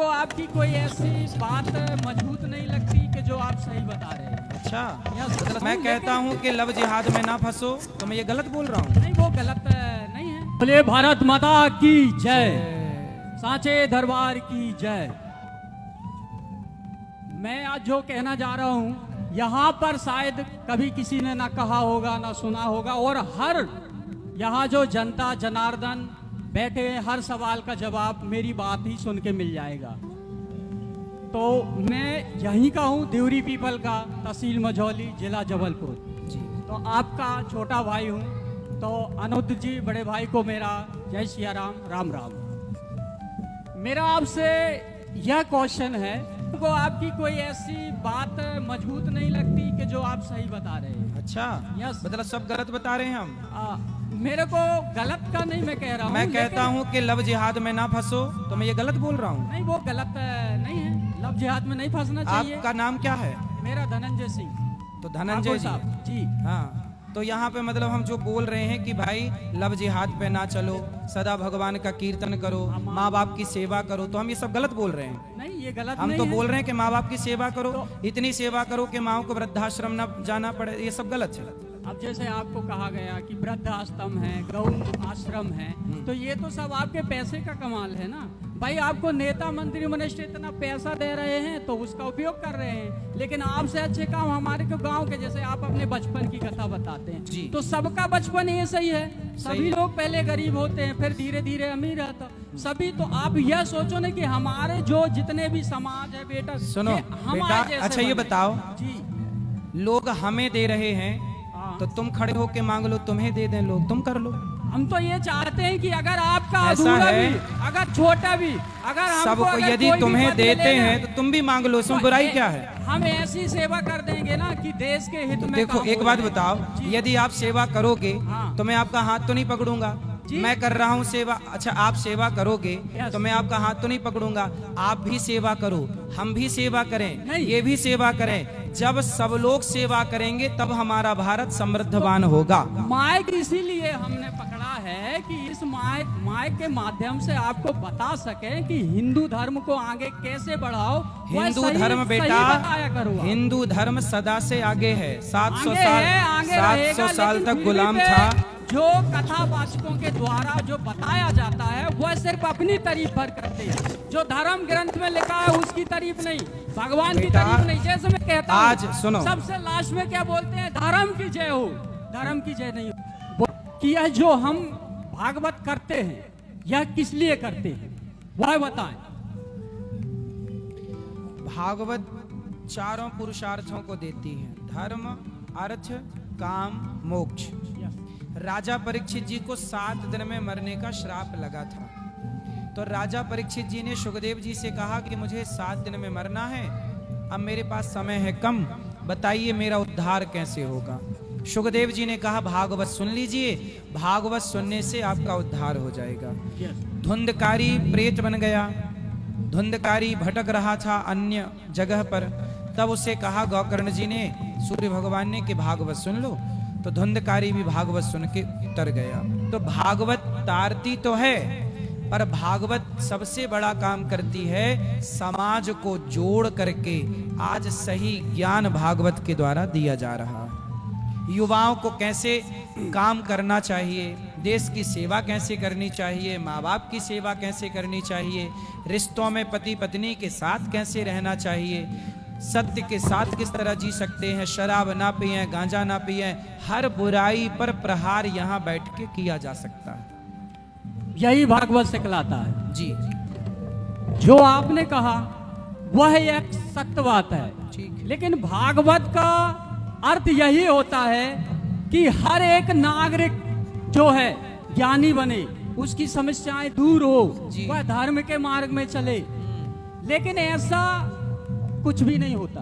को आपकी कोई ऐसी बात मजबूत नहीं लगती कि जो आप सही बता रहे हैं? अच्छा, मतलब मैं कहता हूँ कि लव जिहाद में ना फंसो, तो मैं ये गलत बोल रहा हूँ? नहीं, वो गलत नहीं है। बोले भारत माता की जय, सांचे दरबार की जय। मैं आज जो कहना जा रहा हूँ यहाँ पर शायद कभी किसी ने ना कहा होगा ना सुना होगा, और हर यहाँ जो जनता जनार्दन बैठे हैं, हर सवाल का जवाब मेरी बात ही सुन के मिल जाएगा। तो मैं यहीं का हूँ, देवरी पीपल का, तहसील मझौली, जिला जबलपुर जी। तो आपका छोटा भाई हूँ। तो अनुद जी बड़े भाई को मेरा जय सिया राम, राम राम। मेरा आपसे यह क्वेश्चन है, को आपकी कोई ऐसी बात मजबूत नहीं लगती कि जो आप सही बता रहे हैं? अच्छा, यस। मतलब सब गलत बता रहे हैं हम? मेरे को गलत का नहीं मैं कह रहा हूँ, मैं कहता हूँ कि लव जिहाद में ना फंसो, तो मैं ये गलत बोल रहा हूँ? नहीं, वो गलत नहीं है। लव जिहाद में नहीं फंसना चाहिए। आपका नाम क्या है? मेरा धनंजय सिंह। तो धनंजय साहब जी। हाँ, तो यहाँ पे मतलब हम जो बोल रहे हैं कि भाई लव जिहाद पे ना चलो, सदा भगवान का कीर्तन करो, माँ बाप की सेवा करो, तो हम ये सब गलत बोल रहे हैं? नहीं, ये गलत हम नहीं तो है। बोल रहे हैं कि माँ बाप की सेवा करो, इतनी सेवा करो कि माँ को वृद्धाश्रम ना जाना पड़े, ये सब गलत है। अब जैसे आपको कहा गया कि वृद्ध आश्रम है, गौ आश्रम है, तो ये तो सब आपके पैसे का कमाल है ना भाई। आपको नेता मंत्री मिनिस्टर इतना पैसा दे रहे हैं तो उसका उपयोग कर रहे हैं, लेकिन आपसे अच्छे काम हमारे को गांव के, जैसे आप अपने बचपन की कथा बताते हैं, तो सबका बचपन ये सही है। सभी लोग पहले गरीब होते हैं, फिर धीरे धीरे अमीर रहता सभी। तो आप यह सोचो ना कि हमारे जो जितने भी समाज है बेटा, सुनो बेटा, अच्छा ये बताओ जी, लोग हमें दे रहे हैं तो तुम खड़े होके मांग लो, तुम्हें दे दें लोग, तुम कर लो। हम तो ये चाहते हैं कि अगर आपका ऐसा अधूरा है, भी, अगर छोटा भी, अगर हमको सबको अगर यदि कोई भी तुम्हें पद देते मिलेगा, हैं तो तुम भी मांग लो, इसमें बुराई क्या है? हम ऐसी सेवा कर देंगे ना कि देश के हित में देखो काम एक हो बात जाए। बताओ, जी। यदि आप सेवा करोगे हाँ। तो मैं आपका हाथ तो नहीं पकड़ूंगा। मैं कर रहा हूँ सेवा, अच्छा आप सेवा करोगे तो मैं आपका हाथ तो नहीं पकड़ूंगा। आप भी सेवा करो, हम भी सेवा करें, ये भी सेवा करें। जब सब लोग सेवा करेंगे तब हमारा भारत समृद्धवान होगा। माइक इसीलिए हमने पकड़ा है कि इस माइक के माध्यम से आपको बता सके कि हिंदू धर्म को आगे कैसे बढ़ाओ। हिंदू धर्म बेटा, हिंदू धर्म सदा से आगे है। 700 साल तक गुलाम था। जो कथावाचकों के द्वारा जो बताया जाता है वह सिर्फ अपनी तारीफ भर करते हैं। जो धर्म ग्रंथ में लिखा है उसकी तारीफ नहीं, भगवान की तारीफ नहीं। जैसे मैं कहता हूँ, आज सुनो, सबसे लास्ट में क्या बोलते हैं? धर्म की जय हो, धर्म की जय नहीं हो। कि यह जो हम भागवत करते हैं यह किस लिए करते हैं वह बताएं। भागवत चारों पुरुषार्थों को देती है, धर्म, अर्थ, काम, मोक्ष। राजा परीक्षित जी को 7 दिन में मरने का श्राप लगा था, तो राजा परीक्षित जी ने सुखदेव जी से कहा कि मुझे 7 दिन में मरना है, अब मेरे पास समय है कम, बताइए मेरा उद्धार कैसे होगा। सुखदेव जी ने कहा भागवत सुन लीजिए, भागवत सुनने से आपका उद्धार हो जाएगा। धुंधकारी प्रेत बन गया, धुंधकारी भटक रहा था अन्य जगह पर, तब उसे कहा गोकर्ण जी ने, सूर्य भगवान ने, कि भागवत सुन लो। तो धुंधकारी भी भागवत सुन के उतर गया। तो भागवत तारती तो है, पर भागवत सबसे बड़ा काम करती है, समाज को जोड़ करके आज सही ज्ञान भागवत के द्वारा दिया जा रहा है। युवाओं को कैसे काम करना चाहिए, देश की सेवा कैसे करनी चाहिए, माँ बाप की सेवा कैसे करनी चाहिए, रिश्तों में पति पत्नी के साथ कैसे रहना चाहिए, सत्य के साथ किस तरह जी सकते हैं, शराब ना पिए, गांजा ना पिए, हर बुराई पर प्रहार यहाँ बैठ के किया जा सकता है। यही भागवत सिखलाता है जी। जो आपने कहा वह एक सत्य बात है, लेकिन भागवत का अर्थ यही होता है कि हर एक नागरिक जो है ज्ञानी बने, उसकी समस्याएं दूर हो, वह धर्म के मार्ग में चले। लेकिन ऐसा कुछ भी नहीं होता।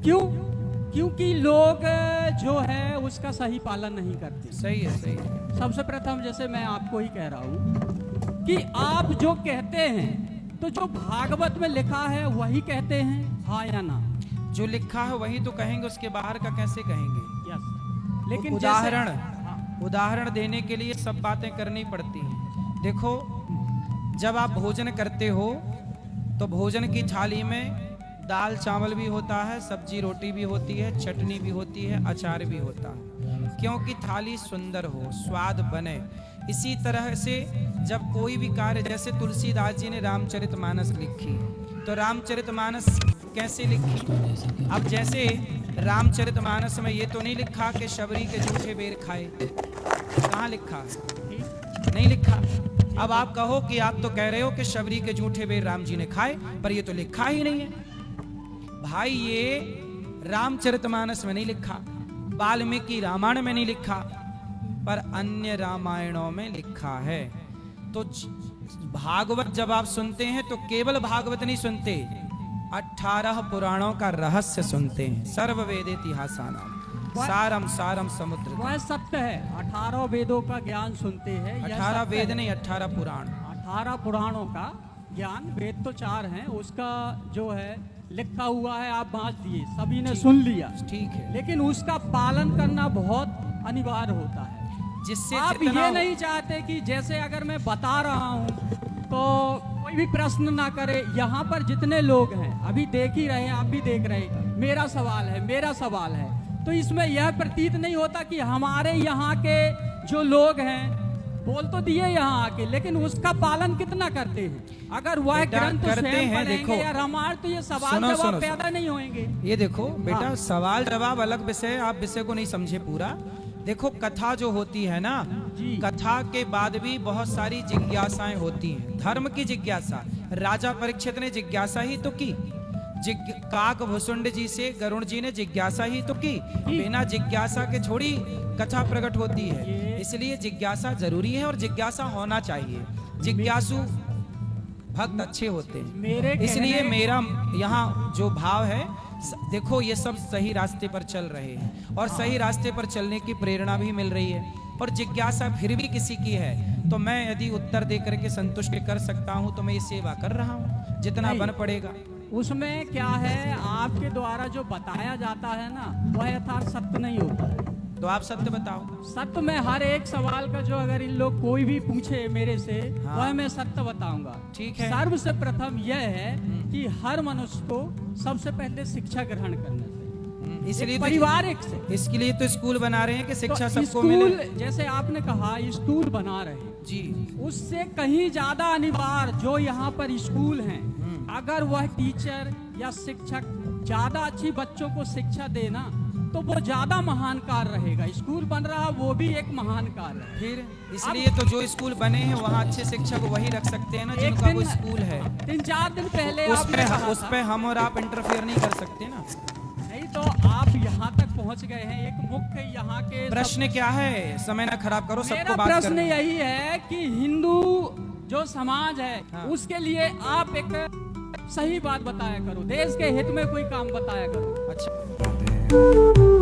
क्यों? क्योंकि लोग जो है उसका सही पालन नहीं करते। सही है, सही है। सबसे प्रथम जैसे मैं आपको ही कह रहा हूँ कि आप जो कहते हैं तो जो भागवत में लिखा है वही कहते हैं, हाँ या ना? जो लिखा है वही तो कहेंगे, उसके बाहर का कैसे कहेंगे? यस। लेकिन उदाहरण देने के लिए सब बातें करनी पड़ती हैं। देखो, जब आप भोजन करते हो तो भोजन की थाली में दाल चावल भी होता है, सब्जी रोटी भी होती है, चटनी भी होती है, अचार भी होता है, क्योंकि थाली सुंदर हो, स्वाद बने। इसी तरह से जब कोई भी कार्य, जैसे तुलसीदास जी ने रामचरितमानस लिखी, तो रामचरितमानस कैसे लिखी? अब जैसे रामचरितमानस में ये तो नहीं लिखा कि शबरी के जूठे बेर खाए, कहाँ लिखा? नहीं लिखा। अब आप कहो कि आप तो कह रहे हो कि शबरी के जूठे बेर राम जी ने खाए, पर ये तो लिखा ही नहीं है। भाई ये रामचरितमानस में नहीं लिखा, वाल्मीकि रामायण में नहीं लिखा, पर अन्य रामायणों में लिखा है। तो भागवत जब आप सुनते हैं तो केवल भागवत नहीं सुनते, 18 पुराणों का रहस्य सुनते हैं। सर्व वेद इतिहासानाम सारम सारम समुद्र। वह सत्य है, 18 वेदों का ज्ञान सुनते हैं। 18 वेद नहीं, 18 पुराण, 18 पुराणों का ज्ञान। वेद तो 4 हैं, उसका जो है लिखा हुआ है, आप बांट दिए, सभी ने सुन लिया, ठीक है, लेकिन उसका पालन करना बहुत अनिवार्य होता है। जिससे आप ये नहीं चाहते कि जैसे अगर मैं बता रहा हूँ तो कोई भी प्रश्न ना करे। यहाँ पर जितने लोग हैं अभी देख ही रहे हैं, आप भी देख रहे हैं, मेरा सवाल है, मेरा सवाल है, तो इसमें यह प्रतीत नहीं होता कि हमारे यहाँ के जो लोग हैं बोल तो दिए यहाँ आके, लेकिन उसका पालन कितना करते हैं? अगर वह ग्रंथ करते हैं, देखो या रामायण, तो ये सवाल जवाब पैदा नहीं होंगे। ये देखो बेटा, सवाल जवाब अलग विषय, आप विषय को नहीं समझे पूरा। देखो कथा जो होती है ना, कथा के बाद भी बहुत सारी जिज्ञासाएं होती हैं। धर्म की जिज्ञासा, राजा परीक्षित ने जिज्ञासा ही तो की, काक भुसुंड जी से गरुण जी ने जिज्ञासा ही तो की। बिना जिज्ञासा के छोड़ी कथा प्रकट होती है, इसलिए जिज्ञासा जरूरी है और जिज्ञासा होना चाहिए। जिज्ञासु भक्त अच्छे होते हैं। इसलिए मेरा यहाँ जो भाव है, देखो ये सब सही रास्ते पर चल रहे हैं और सही रास्ते पर चलने की प्रेरणा भी मिल रही है, और जिज्ञासा फिर भी किसी की है तो मैं यदि उत्तर दे करके संतुष्ट कर सकता हूँ तो मैं ये सेवा कर रहा हूँ, जितना बन पड़ेगा। उसमें क्या है, आपके द्वारा जो बताया जाता है ना, वह यथार्थ सत्य नहीं होता है। तो आप सत्य बताओ। सत्य में हर एक सवाल का जो अगर इन लोग कोई भी पूछे मेरे से, हाँ। वह मैं सत्य बताऊंगा। ठीक है। सर्व से प्रथम यह है कि हर मनुष्य को सबसे पहले शिक्षा ग्रहण करना चाहिए, इसलिए पारिवारिक से। इसके लिए तो स्कूल बना रहे हैं कि शिक्षा तो सबको मिले। जैसे आपने कहा स्कूल बना रहे हैं जी, उससे कहीं ज्यादा अनिवार्य जो यहाँ पर स्कूल हैं, अगर वह टीचर या शिक्षक ज्यादा अच्छी बच्चों को शिक्षा देना तो वो ज्यादा महान कार्य रहेगा। स्कूल बन रहा वो भी एक महान कार्य है। फिर इसलिए तो जो स्कूल बने हैं वहाँ अच्छे शिक्षक वही रख सकते हैं ना जिनका वो स्कूल है। 3-4 दिन पहले उस पे हम और आप इंटरफेयर नहीं कर सकते ना। नहीं तो आप यहाँ तक पहुँच गए हैं। एक मुख्य यहाँ के प्रश्न क्या है, समय ना खराब करो, सबको बात प्रश्न यही है कि हिंदू जो समाज है, हाँ। उसके लिए आप एक सही बात बताया करो, देश के हित में कोई काम बताया करो। अच्छा।